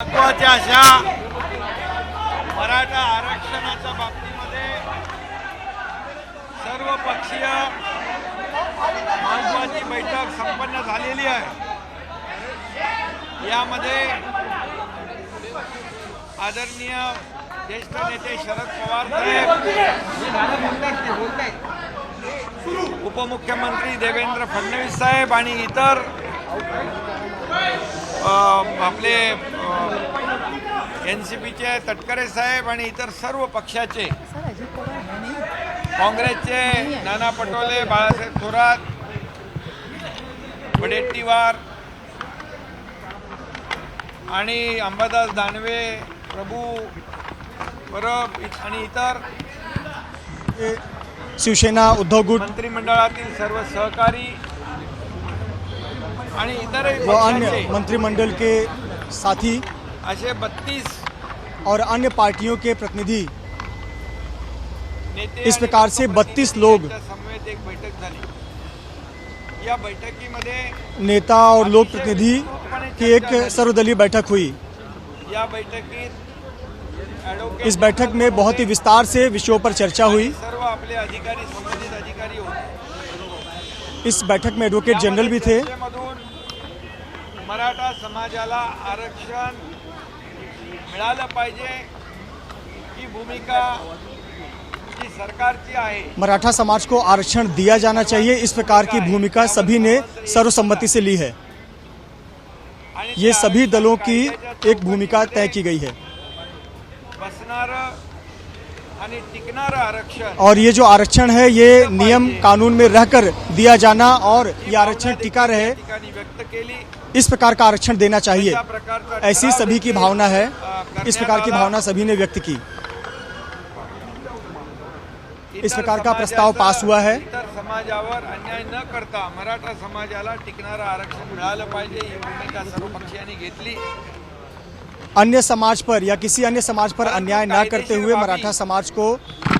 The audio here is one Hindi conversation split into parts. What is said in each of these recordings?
महत्त्वाच्या अशा मराठा आरक्षणाच्या बाबतीमध्ये सर्व पक्षीय महत्त्वाची बैठक संपन्न झालेली आहे। यामध्ये आदरणीय ज्येष्ठ नेते शरद पवार साहेब, उपमुख्यमंत्री देवेंद्र फडणवीस साहेब आणि इतर आपले NCPचे तटकरे साहेब आणि इतर सर्व पक्षाचे, काँग्रेसचे नाना पटोले, बाळासाहेब थोरात, वडेट्टीवार आणि अंबादास दानवे, प्रभू परब आणि इतर शिवसेना उद्धव गुट मंत्रिमंडळातील सर्व सहकारी आणि इतर व अन्य मंत्रिमंडल के साथी असे 32 और अन्य पार्टियों के प्रतिनिधि, नेते इस प्रकार से 32 लोग समवेत एक बैठक झाली। या बैठकीमध्ये नेता और लोक प्रतिनिधि की एक सर्वदलीय बैठक हुई। या बैठकीत इस बैठक में बहुत ही विस्तार से विषयों पर चर्चा हुई। सर्व आपले अधिकारी, संबंधित अधिकारी होते। इस बैठक में एडवोकेट जनरल भी थे। मराठा समाजाला आरक्षण मिळालं पाहिजे ही भूमिका जी सरकारची आहे। मराठा समाज को आरक्षण दिया जाना चाहिए, इस प्रकार की भूमिका सभी ने सर्वसम्मति से ली है। ये सभी दलों की एक भूमिका तय की गई है। बसणारं आणि टिकणारं आरक्षण, और ये जो आरक्षण है ये नियम कानून में रहकर दिया जाना और ये आरक्षण टिका रहे, व्यक्त केली। इस प्रकार का आरक्षण देना चाहिए, ऐसी सभी की भावना है। इस प्रकार की भावना सभी ने व्यक्त की। इस प्रकार का प्रस्ताव पास हुआ है। इतर समाजावर अन्याय न करता मराठा समाजाला टिकणारं आरक्षण मिळालं पाहिजे ही भूमिका सर्व पक्षांनी घेतली। अन्य समाज पर या किसी अन्य समाज पर अन्याय न करते हुए मराठा समाज को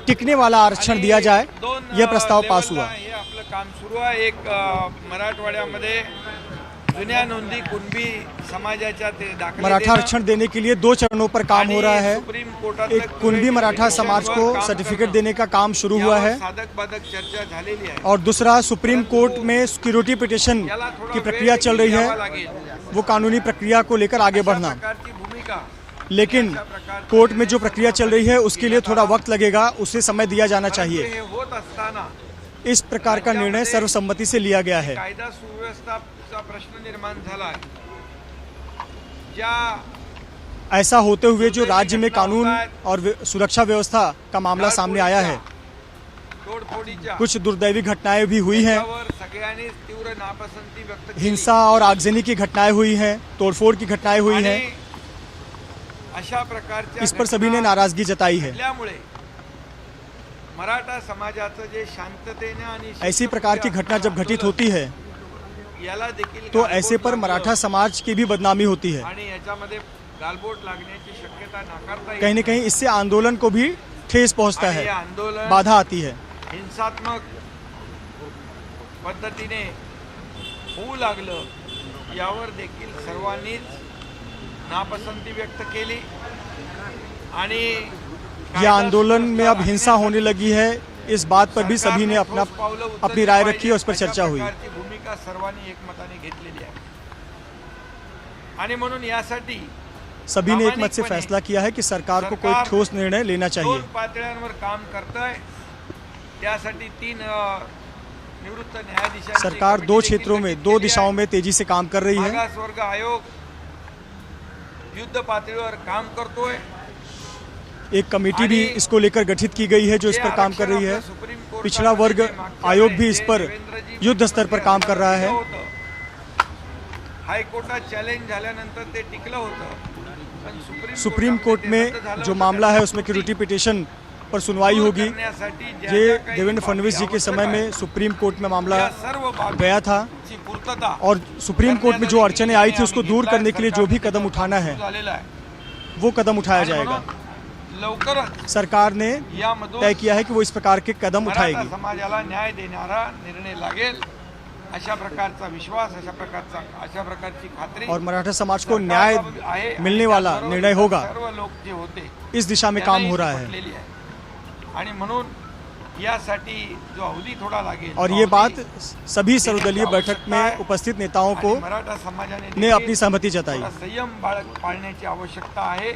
टिकने वाला आरक्षण दिया जाए, यह प्रस्ताव पास हुआ। हे आपलं काम सुरू आहे। एक मराठवाड्यामध्ये जुन्या नोंदी कुणबी समाजाच्या ते दाखले मराठा आरक्षण देने के लिए 2 चरणों पर काम हो रहा है। सुप्रीम कोर्टात एक कुणबी मराठा समाज को सर्टिफिकेट देने का काम शुरू हुआ है साधक बाधक चर्चा झालेली आहे और दूसरा सुप्रीम कोर्ट में सिक्योरिटी पिटिशन की प्रक्रिया चल रही है, वो कानूनी प्रक्रिया को लेकर आगे बढ़ना। लेकिन कोर्ट में जो प्रक्रिया चल रही है उसके लिए थोड़ा वक्त लगेगा, उसे समय दिया जाना चाहिए। इस प्रकार का निर्णय सर्वसम्मति से लिया गया है। कायदा सुव्यवस्थेचा प्रश्न निर्माण झाला है। ज्या ऐसा होते हुए जो राज्य में कानून और सुरक्षा व्यवस्था का मामला सामने आया है, कुछ दुर्दैवी घटनाएं भी हुई हैं, सगळ्यांनी तीव्र नापसंती व्यक्त केली। हिंसा और आगजनी की घटनाएं हुई हैं, तोड़फोड़ की घटनाएं हुई हैं, अशा प्रकारच्या इस पर सभी ने नाराजगी जताई है। त्यामुळे मराठा समाजाचं जे शांततेने आणि ऐसी प्रकार की घटना जब घटित होती है याला देखील तो ऐसे पर मराठा समाज की भी बदनामी होती है। आणि याच्यामध्ये गालबोट लागण्याची शक्यता नाकारता येत कहीं न कहीं इससे आंदोलन को भी ठेस पहुंचता है, आंदोलन बाधा आती है। हिंसात्मक पद्धतीने होऊ लागलं यावर देखील सर्वांनीच नापसंती व्यक्त केली आणि यह आंदोलन में अब हिंसा होने लगी है, इस बात पर भी सभी ने अपनी राय रखी और उस पर चर्चा हुई। भूमिका सर्वांनी एकमताने घेतलेली आहे आणि म्हणून यासाठी सभी ने एक मत से फैसला किया है कि सरकार को कोई ठोस निर्णय लेना चाहिए। 2 पातळ्यांवर काम करतंय। त्यासाठी 3 निवृत्त न्यायाधीशांची सरकार 2 क्षेत्रों में 2 दिशाओं में तेजी से काम कर रही है। मागासवर्ग आयोग युद्ध पातळीवर काम करतोय। एक कमेटी भी इसको लेकर गठित की गई है जो इस पर काम कर रही है। पिछड़ा वर्ग आयोग भी इस पर युद्ध स्तर पर काम कर रहा है। हाईकोर्टात चॅलेंज झाल्यानंतर ते टिकलं होतं। सुप्रीम कोर्ट में जो मामला है उसमें सिक्योरिटी पिटिशन पर सुनवाई होगी। ये देवेंद्र फडणवीस जी के समय में सुप्रीम कोर्ट में मामला गया था और सुप्रीम कोर्ट में जो अड़चनें आई थी उसको दूर करने के लिए जो भी कदम उठाना है वो कदम उठाया जाएगा। सरकार ने तय किया है कि वो इस प्रकार के कदम उठाएगी। समाजाला न्याय देणारा निर्णय लागेल अशा प्रकारचा विश्वास, अशा प्रकारची खात्री और मराठा समाज को न्याय आहे. मिलने वाला त्याचबरोबर निर्णय होगा, सर्व लोक जे होते इस दिशा में काम हो रहा है। पटलेली आहे. आणि म्हणून यासाठी जो अवधी थोडा लागेल और ये बात सभी सर्वदलीय बैठक में उपस्थित नेताओं को आणि मराठा समाजाने ने अपनी सहमति जताई। थोडा संयम पाळण्याची आवश्यकता आहे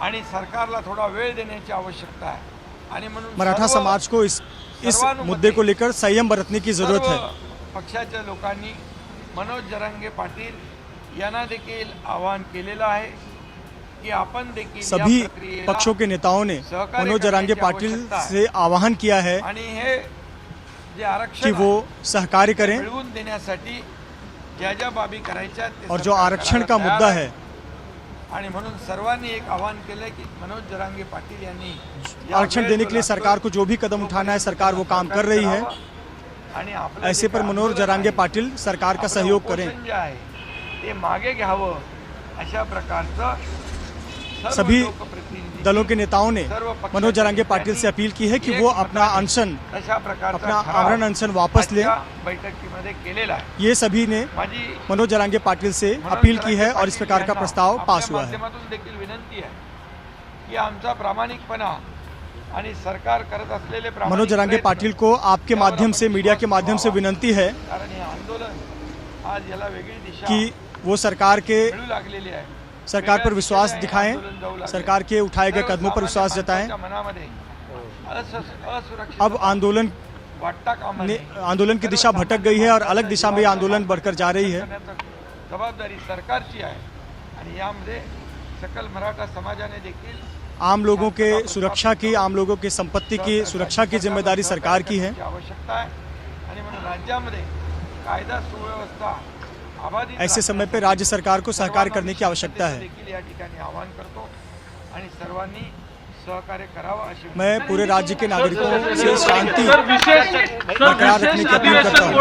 आणि सरकारला थोडा वेळ देण्याची आवश्यकता आहे. आणि म्हणून मराठा सर्व समाज को इस मुद्दे को लेकर संयम बरतने की जरूरत सर्व है। पक्षाच्या लोकांनी मनोज जरांगे पाटील यांना देखील आवाहन केलेलं आहे की आपण देखील या सभी प्रक्रियेला पक्षों के नेताओं ने सहकार्य मनोज जरांगे करण्याची पाटिल आवश्यकता आहे. से आह्वान किया है आणि हे जे आरक्षण कि वो सहकार्य करें मिळवून देण्यासाठी ज्या ज्या बाबी करायच्या ते और जो सरकार आरक्षण का करायला मुद्दा तयार है, आणि म्हणून सर्वांनी एक आवाहन केलं की मनोज जरांगे पाटील यांनी या आरक्षण वेळ देने के लिए जो सरकार को जो भी कदम उठाना है सरकार वो काम कर रही है। आणि आपलं ऐसे जे पर काय मनोज आंदोलन जरांगे आहे, पाटिल सरकार का आपलं सहयोग करें। उपोषण जे आहे ते मागे घ्यावं अशा प्रकारचं सर्व सभी लोकप्रतिनिधी, दलों के नेताओं ने सर्व पक्षाचे मनोज जरांगे पाटिल से अपील की है कि वो अपना अनशन, अशा प्रकारचा अपना ठराव आमरण अनशन वापस ले। आजच्या बैठकीमध्ये केलेला आहे. ये सभी ने माझी मनोज जरांगे पाटिल से अपील की है और इस प्रकार का प्रस्ताव पास हुआ है। माध्यमातून देखील विनंती आहे की आमचा प्रामाणिकपणा आणि सरकार करत असलेले प्रामाणिक मनोज जरांगे प्रयत्न पाटिल को आपके माध्यम से, मीडिया के माध्यम से विनंती है कारण हे आंदोलन आज याला वेगळी दिशा कि वो सरकार के मिळू लागलेली आहे. सरकार पर विश्वास वेगळ्या दिखाएं, आंदोलन जाऊ लागले. सरकार के उठाए गए कदमों पर विश्वास जताएं। सर्वसामान्य मनामध्ये असुरक्षित अब आंदोलन वाटता कामा नये. आंदोलन की दिशा भटक गई है और अलग दिशा में ये आंदोलन बढ़कर जा रही है। करण्याची जबाबदारी सरकारची आहे आणि यामध्ये सकल मराठा समाजाने देखील आम लोगों के सुरक्षा की, आम लोगों की संपत्ति की सुरक्षा की जिम्मेदारी सरकार की है। आवश्यकता आहे आणि म्हणून राज्यामध्ये कायदा सुव्यवस्था अबाधित ऐसे समय पे राज्य सरकार को सहकार्य करने की आवश्यकता है। देखील या ठिकाणी आवाहन करतो आणि सर्वांनी सहकार्य करावं अशी मैं पूरे राज्य के नागरिकों से शांति बरकरार रखने की अपील करता हूँ।